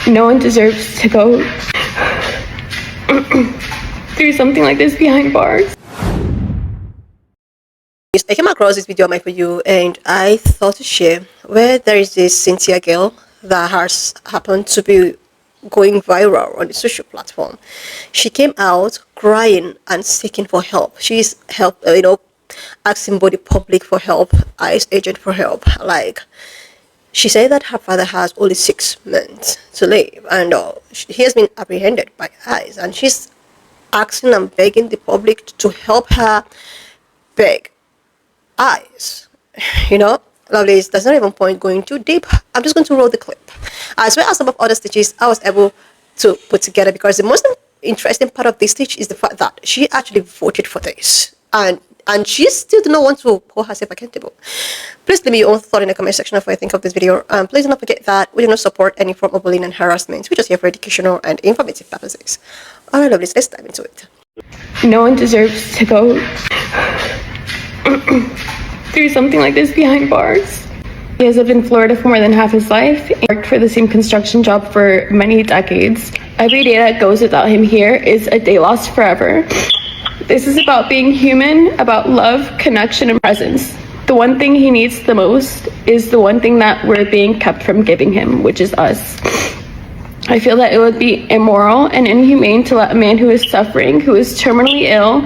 No one deserves to go through something like this behind bars. I came across this video on my For You, and I thought to share where there is this Cynthia girl that has happened to be going viral on the social platform. She came out crying and seeking for help. She's asking both the public for help, ICE agent for help. Like, she said that her father has only 6 months to live, and he has been apprehended by ICE, and she's asking and begging the public to help her beg ICE. Lovelies, there's not even point going too deep. I'm just going to roll the clip, as well as some of other stitches I was able to put together, because the most interesting part of this stitch is the fact that she actually voted for this, and she still do not want to hold herself accountable. Please leave me your own thought in the comment section of what you think of this video. Please do not forget that we do not support any form of bullying and harassment. We're just here for educational and informative purposes. Alright, lovelies, let's dive into it. No one deserves to go through something like this behind bars. He has lived in Florida for more than half his life and worked for the same construction job for many decades. Every day that goes without him here is a day lost forever. This is about being human, about love, connection, and presence. The one thing he needs the most is the one thing that we're being kept from giving him, which is us. I feel that it would be immoral and inhumane to let a man who is suffering, who is terminally ill,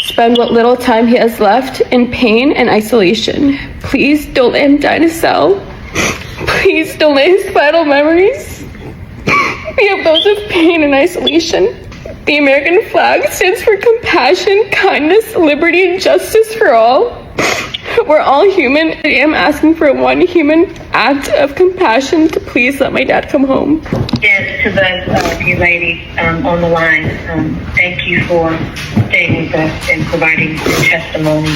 spend what little time he has left in pain and isolation. Please don't let him die in a cell. Please don't let his vital memories be of those of pain and isolation. The American flag stands for compassion, kindness, liberty, and justice for all. We're all human. I am asking for one human act of compassion to please let my dad come home. Yes, to the you ladies on the line, thank you for staying with us and providing your testimony.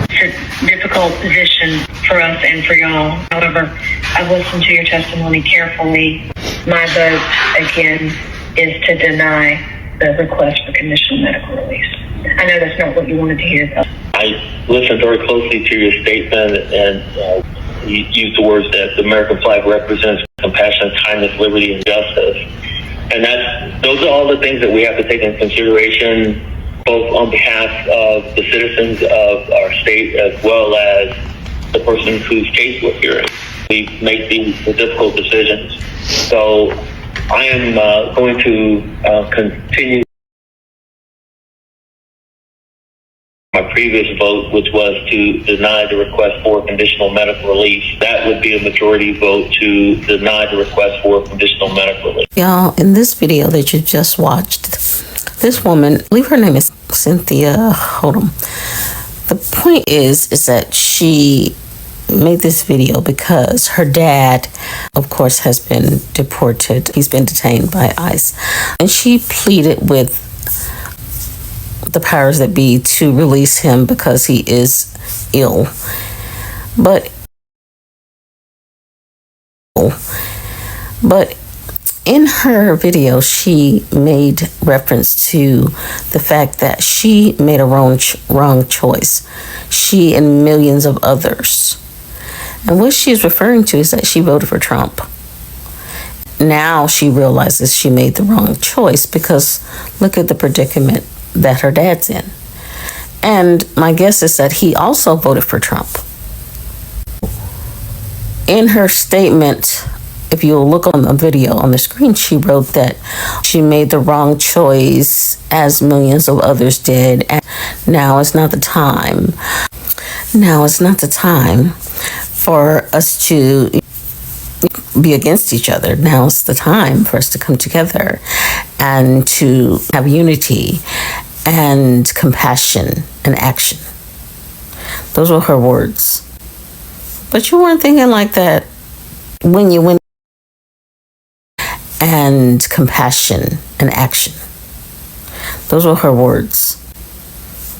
It's a difficult position for us and for y'all. However, I've listened to your testimony carefully. My vote, again, is to deny the request for conditional medical release. I know that's not what you wanted to hear, though. I listened very closely to your statement, and you used the words that the American flag represents compassion, kindness, liberty, and justice. And those are all the things that we have to take into consideration, both on behalf of the citizens of our state as well as the person whose case we're hearing. We make the difficult decisions. So I am going to continue my previous vote, which was to deny the request for conditional medical release. That would be a majority vote to deny the request for conditional medical release. Y'all, in this video that you just watched, this woman, I believe her name is Cynthia. Hold on. The point is that she made this video because her dad, of course, has been deported. He's been detained by ICE. And she pleaded with the powers that be to release him because he is ill. But in her video, she made reference to the fact that she made a wrong choice. She and millions of others. And what she's referring to is that she voted for Trump. Now she realizes she made the wrong choice because look at the predicament that her dad's in. And my guess is that he also voted for Trump. In her statement, if you look on the video on the screen, she wrote that she made the wrong choice as millions of others did. And now is not the time. Now is not the time for us to be against each other. Now's the time for us to come together and to have unity and compassion and action. Those were her words. But you weren't thinking like that when you went. And compassion and action. Those were her words.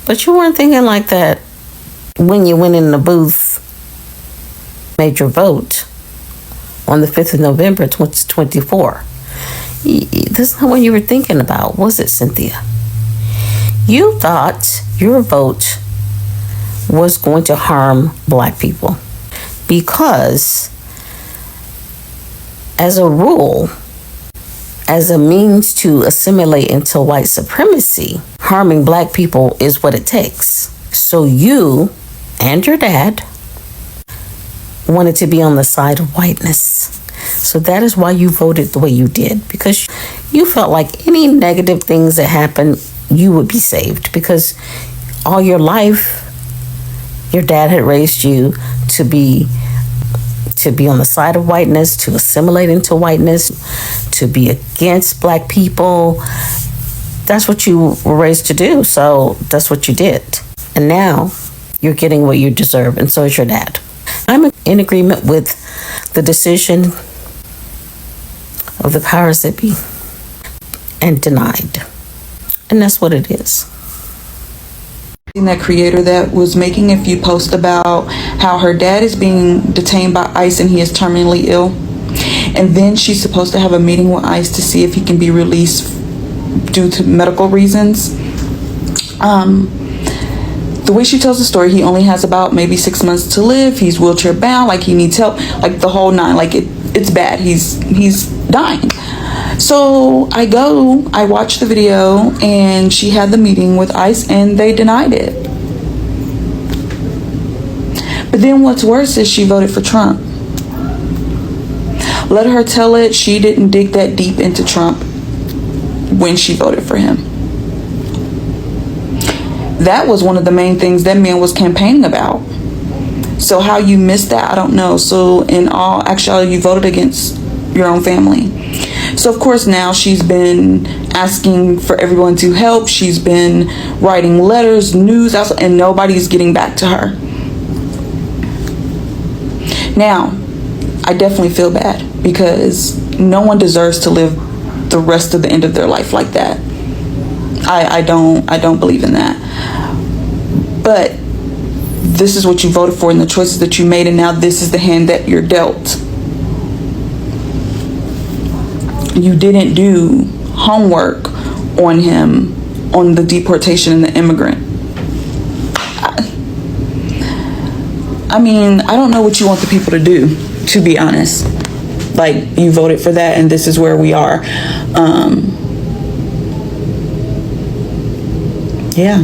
But you weren't thinking like that when you went in the booth, made your vote on the 5th of November, 2024. That's not what you were thinking about, was it, Cynthia? You thought your vote was going to harm Black people because, as a rule, as a means to assimilate into white supremacy. Harming black people is what it takes. So you and your dad wanted to be on the side of whiteness. So that is why you voted the way you did, because you felt like any negative things that happened, you would be saved, because all your life, your dad had raised you to be on the side of whiteness, to assimilate into whiteness, to be against black people. That's what you were raised to do. So that's what you did. And now you're getting what you deserve, and so is your dad. I'm in agreement with the decision of the powers that be and denied. And that's what it is. That creator that was making a few posts about how her dad is being detained by ICE and he is terminally ill. And then she's supposed to have a meeting with ICE to see if he can be released due to medical reasons. The way she tells the story, he only has about maybe 6 months to live. He's wheelchair bound, like he needs help, like the whole nine, like it's bad. He's dying. So I watched the video, and she had the meeting with ICE and they denied it. But then what's worse is she voted for Trump. Let her tell it, she didn't dig that deep into Trump when she voted for him. That was one of the main things that man was campaigning about. So how you missed that, I don't know. So in all actuality, you voted against your own family. So of course now she's been asking for everyone to help. She's been writing letters, news, and nobody's getting back to her. Now, I definitely feel bad because no one deserves to live the rest of the end of their life like that. I don't believe in that. But this is what you voted for and the choices that you made, and now this is the hand that you're dealt. You didn't do homework on him, on the deportation and the immigrant. I mean, I don't know what you want the people to do, to be honest. Like, you voted for that and this is where we are. Yeah.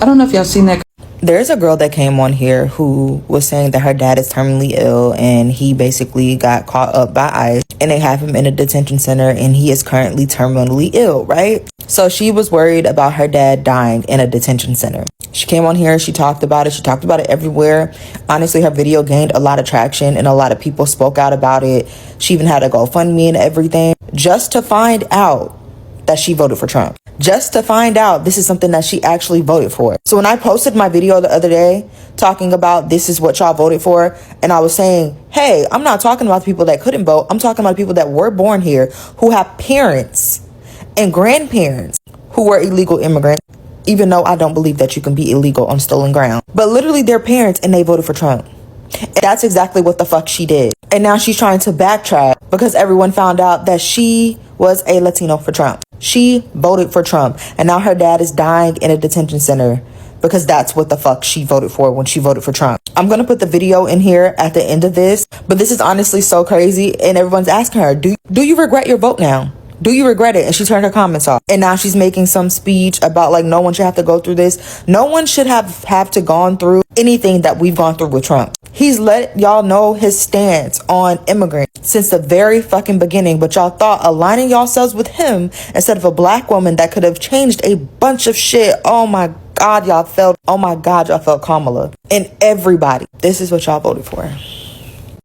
I don't know if y'all seen that. There's a girl that came on here who was saying that her dad is terminally ill and he basically got caught up by ICE and they have him in a detention center and he is currently terminally ill, right? So she was worried about her dad dying in a detention center. She came on here, she talked about it. She talked about it everywhere. Honestly, her video gained a lot of traction and a lot of people spoke out about it. She even had a GoFundMe and everything just to find out that she voted for Trump. Just to find out this is something that she actually voted for. So when I posted my video the other day talking about this is what y'all voted for, and I was saying, hey, I'm not talking about the people that couldn't vote. I'm talking about people that were born here who have parents and grandparents who were illegal immigrants, even though I don't believe that you can be illegal on stolen ground. But literally their parents, and they voted for Trump. And that's exactly what the fuck she did. And now she's trying to backtrack because everyone found out that she was a Latino for Trump. She voted for Trump, and now her dad is dying in a detention center because that's what the fuck she voted for when she voted for Trump. I'm gonna put the video in here at the end of this, but this is honestly so crazy, and everyone's asking her, do you regret your vote now? Do you regret it? And she turned her comments off. And now she's making some speech about like no one should have to go through this. No one should have to gone through anything that we've gone through with Trump. He's let y'all know his stance on immigrants since the very fucking beginning, but y'all thought aligning yourselves with him instead of a black woman that could have changed a bunch of shit. Oh my God, y'all felt Kamala and everybody. This is what y'all voted for.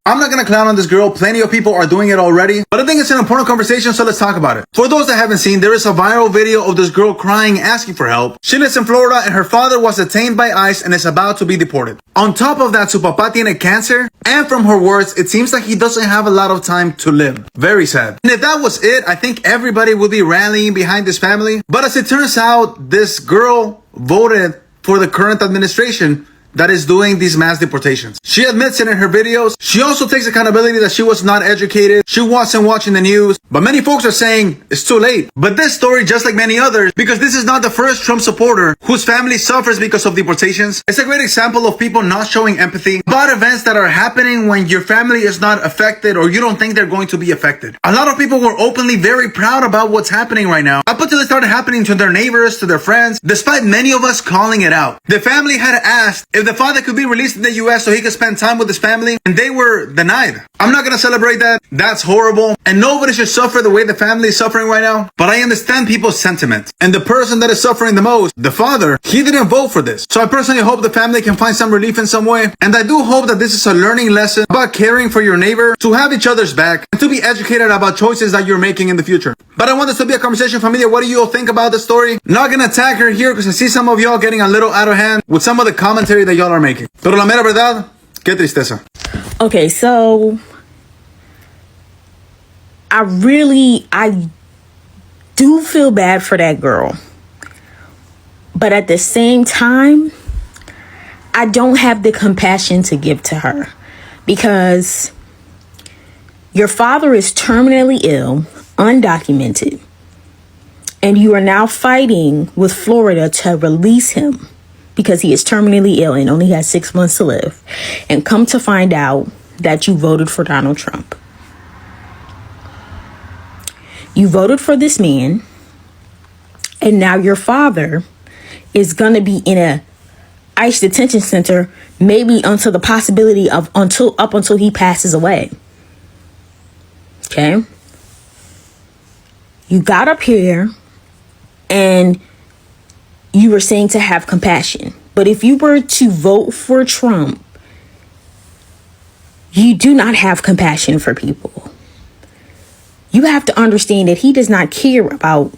I'm not gonna clown on this girl. Plenty of people are doing it already, but I think it's an important conversation, so let's talk about it. For those that haven't seen, there is a viral video of this girl crying, asking for help. She lives in Florida and her father was detained by ICE and is about to be deported. On top of that, su papá tiene cancer, and from her words, it seems like he doesn't have a lot of time to live. Very sad. And if that was it, I think everybody would be rallying behind this family. But as it turns out, this girl voted for the current administration that is doing these mass deportations. She admits it in her videos. She also takes accountability that she was not educated. She wasn't watching the news. But many folks are saying it's too late. But this story, just like many others, because this is not the first Trump supporter whose family suffers because of deportations, it's a great example of people not showing empathy about events that are happening when your family is not affected or you don't think they're going to be affected. A lot of people were openly very proud about what's happening right now, up until it started happening to their neighbors, to their friends, despite many of us calling it out. The family had asked if the father could be released in the US so he could spend time with his family, and they were denied. I'm not gonna celebrate that. That's horrible, and nobody should suffer the way the family is suffering right now, but I understand people's sentiment. And the person that is suffering the most, the father, he didn't vote for this. So I personally hope the family can find some relief in some way, and I do hope that this is a learning lesson about caring for your neighbor, to have each other's back, and to be educated about choices that you're making in the future. But I want this to be a conversation, familia. What do you all think about the story? Not gonna attack her here because I see some of y'all getting a little out of hand with some of the commentary that y'all are making. Pero la mera verdad, qué tristeza. Okay, so I do feel bad for that girl. But at the same time, I don't have the compassion to give to her, because your father is terminally ill, undocumented, and you are now fighting with Florida to release him because he is terminally ill and only has 6 months to live. And come to find out that you voted for Donald Trump. You voted for this man, and now your father is gonna be in a ICE detention center, maybe until the possibility of until he passes away. Okay? You got up here and you were saying to have compassion. But if you were to vote for Trump, you do not have compassion for people. You have to understand that he does not care about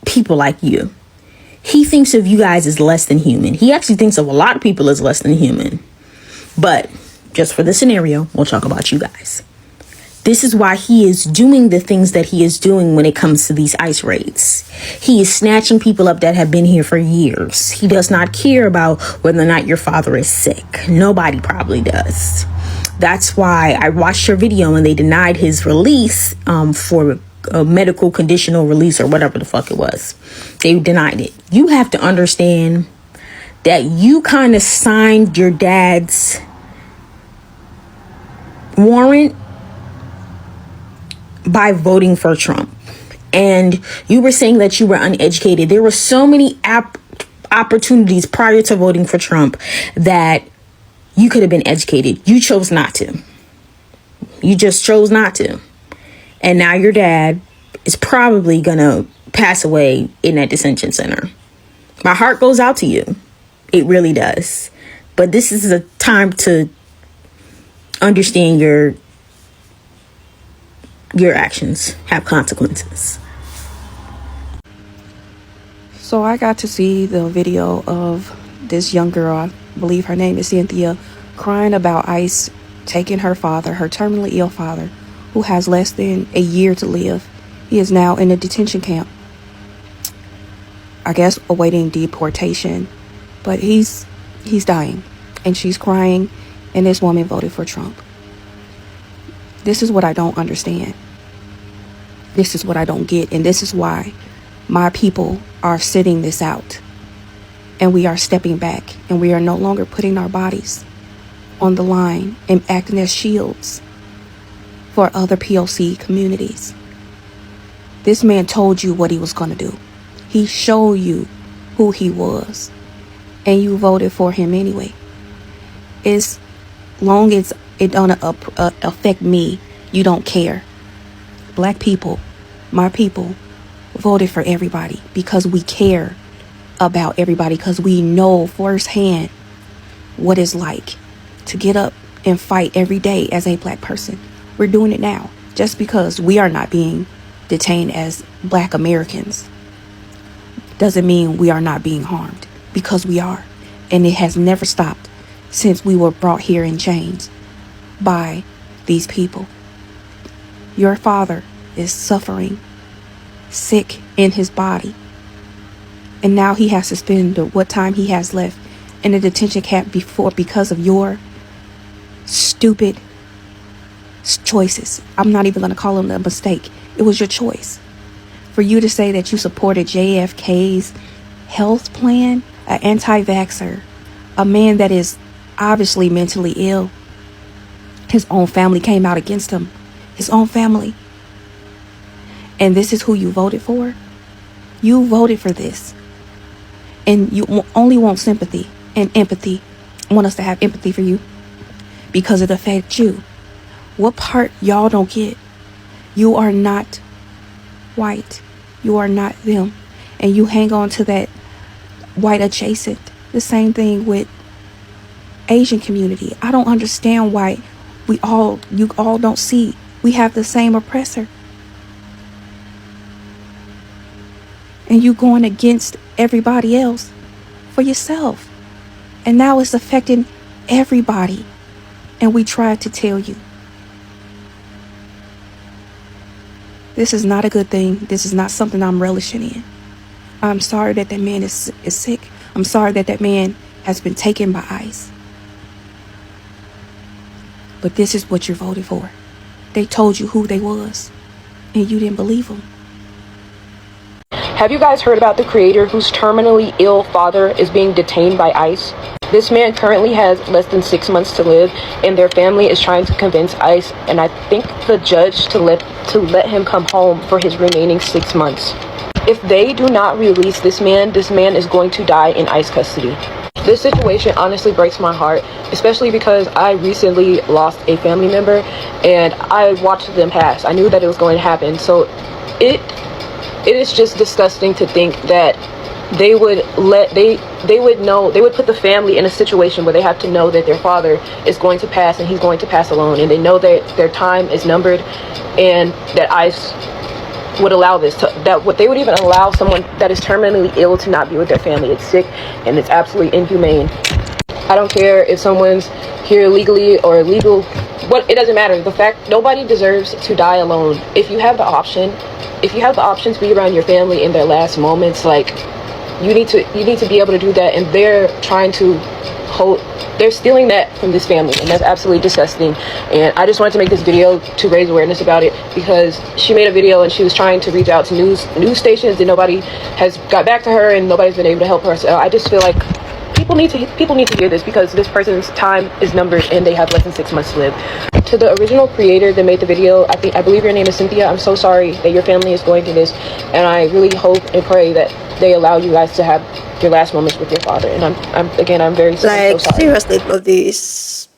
people like you. He thinks of you guys as less than human. He actually thinks of a lot of people as less than human. But just for the scenario, we'll talk about you guys. This is why he is doing the things that he is doing when it comes to these ICE raids. He is snatching people up that have been here for years. He does not care about whether or not your father is sick. Nobody probably does. That's why I watched your video and they denied his release for a medical conditional release or whatever the fuck it was. They denied it. You have to understand that you kind of signed your dad's warrant by voting for Trump. And you were saying that you were uneducated. There were so many opportunities prior to voting for Trump that you could have been educated. You chose not to. You just chose not to. And now your dad is probably gonna pass away in that detention center. My heart goes out to you. It really does. But this is a time to understand your actions have consequences. So I got to see the video of this young girl, I believe her name is Cynthia, crying about ICE taking her father, her terminally ill father, who has less than a year to live. He is now in a detention camp, I guess awaiting deportation, but he's dying, and she's crying, and this woman voted for Trump. This is what I don't understand. This is what I don't get, and this is why my people are sitting this out, and we are stepping back, and we are no longer putting our bodies on the line and acting as shields for other POC communities. This man told you what he was going to do. He showed you who he was, and you voted for him anyway. As long as it don't affect me, you don't care. Black people, my people, voted for everybody because we care about everybody, because we know firsthand what it's like to get up and fight every day as a black person. We're doing it now. Just because we are not being detained as black Americans doesn't mean we are not being harmed, because we are. And it has never stopped since we were brought here in chains by these people. Your father is suffering, sick in his body, and now he has to spend what time he has left in a detention camp before because of your stupid choices. I'm not even going to call them a mistake. It was your choice. For you to say that you supported JFK's health plan, an anti-vaxxer, a man that is obviously mentally ill. His own family came out against him. His own family. And this is who you voted for? You voted for this. And you only want sympathy and empathy. I want us to have empathy for you because it affects you. What part y'all don't get? You are not white. You are not them. And you hang on to that white adjacent. The same thing with Asian community. I don't understand why you all don't see we have the same oppressor. And you going against everybody else for yourself. And now it's affecting everybody. And we tried to tell you. This is not a good thing. This is not something I'm relishing in. I'm sorry that that man is sick. I'm sorry that that man has been taken by ICE. But this is what you voted for. They told you who they was, and you didn't believe them. Have you guys heard about the creator whose terminally ill father is being detained by ICE? This man currently has less than 6 months to live, and their family is trying to convince ICE, and I think the judge to let him come home for his remaining 6 months. If they do not release this man is going to die in ICE custody. This situation honestly breaks my heart, especially because I recently lost a family member and I watched them pass. I knew that it was going to happen. So it is just disgusting to think that they would put the family in a situation where they have to know that their father is going to pass and he's going to pass alone, and they know that their time is numbered, and that ICE would allow this, they would even allow someone that is terminally ill to not be with their family. It's sick and it's absolutely inhumane. I don't care if someone's here legally or illegal, it doesn't matter. The fact, nobody deserves to die alone. If you have the option to be around your family in their last moments, like, you need to be able to do that, and they're stealing that from this family, and that's absolutely disgusting. And I just wanted to make this video to raise awareness about it, because she made a video and she was trying to reach out to news stations, and nobody has got back to her, and nobody's been able to help her. So I just feel like people need to hear this, because this person's time is numbered and they have less than 6 months to live. To the original creator that made the video, I believe your name is Cynthia. I'm so sorry that your family is going through this, and I really hope and pray that they allow you guys to have your last moments with your father. And I'm very sorry. Like, seriously, love this.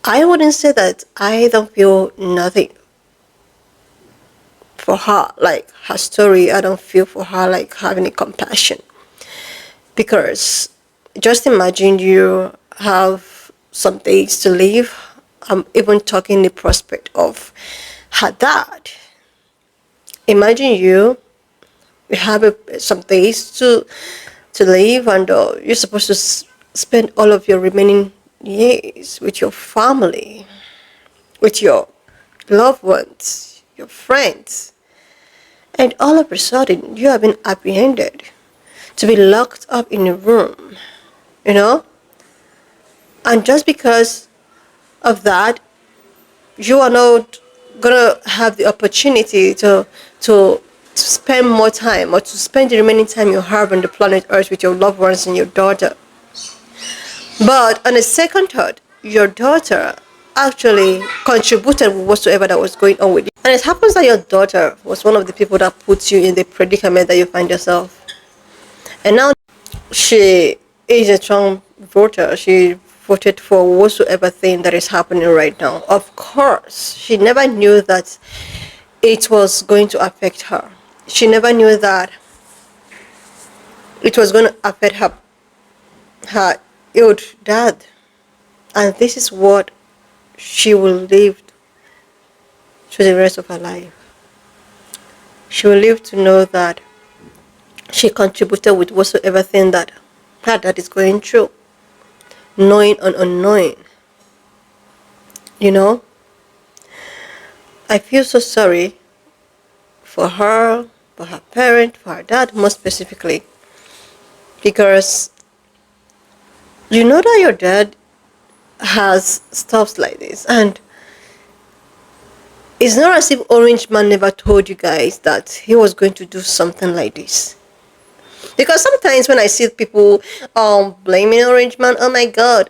I wouldn't say that I don't feel nothing for her, like her story. I don't feel for her like having any compassion, because just imagine you have some days to live. I'm even talking the prospect of her dad. Imagine you have some days to live, and you're supposed to spend all of your remaining years with your family, with your loved ones, your friends, and all of a sudden you have been apprehended to be locked up in a room, and just because of that, you are not gonna have the opportunity to spend more time, or to spend the remaining time you have on the planet Earth with your loved ones and your daughter. But on a second thought, your daughter actually contributed with whatsoever that was going on with you. And it happens that your daughter was one of the people that put you in the predicament that you find yourself. And now she is a Trump voter. She voted for whatsoever thing that is happening right now. Of course, she never knew that it was going to affect her. She never knew that it was going to affect her ill dad. And this is what she will live through the rest of her life. She will live to know that she contributed with whatsoever thing that her dad is going through, knowing and unknowing. I feel so sorry for her, for her parent, for her dad most specifically, because You know that your dad has stuff like this, and it's not as if Orange Man never told you guys that he was going to do something like this. Because sometimes when I see people blaming Orange Man, oh my god,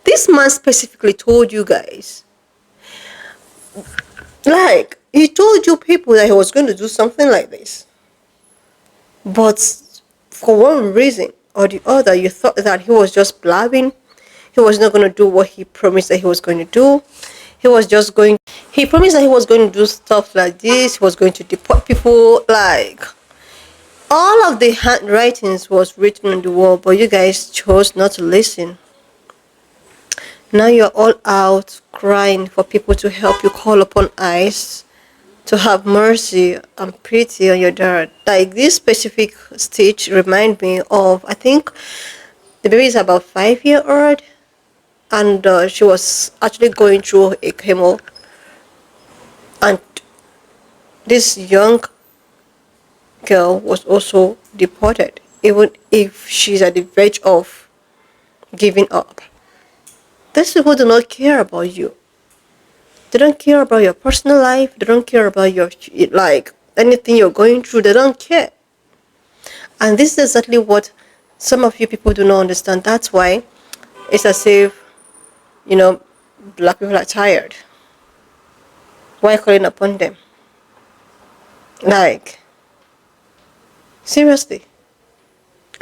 this man specifically told you guys, like, he told you people that he was going to do something like this. But for one reason or the other, you thought that he was just blabbing. He was not going to do what he promised that he was going to do. He promised that he was going to do stuff like this. He was going to deport people. Like, all of the handwritings was written on the wall, but you guys chose not to listen. Now you're all out crying for people to help you, call upon ICE to have mercy and pity on your dad. Like, this specific stitch remind me of, I think the baby is about 5-year-old, and she was actually going through a chemo, and this young girl was also deported, even if she's at the verge of giving up. These people do not care about you. They don't care about your personal life. They don't care about your, like, anything you're going through. They don't care. And this is exactly what some of you people do not understand. That's why it's as if, you know, black people are tired. Why calling upon them? Like, seriously,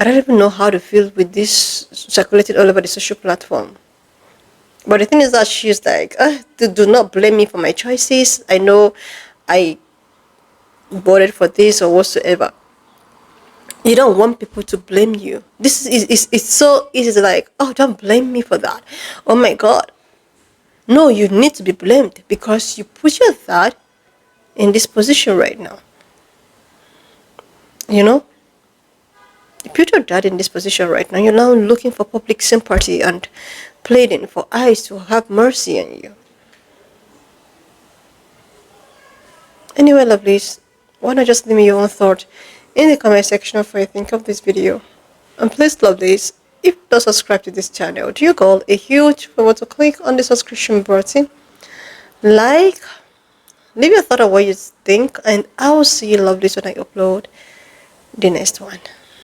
I don't even know how to feel with this circulating all over the social platform. But the thing is that she's like, do not blame me for my choices. I know I voted for this or whatsoever. You don't want people to blame you. This is it's so easy to, like, oh, don't blame me for that. Oh my God. No, you need to be blamed because you put your dad in this position right now. You know? You put your dad in this position right now. You're now looking for public sympathy and pleading for ICE to have mercy on you. Anyway, lovelies, why not just leave me your own thought in the comment section of what you think of this video. And please, lovelies, if you don't subscribe to this channel, do you go a huge favor to click on the subscription button, like, leave your thought on what you think, and I will see you, lovelies, when I upload the next one.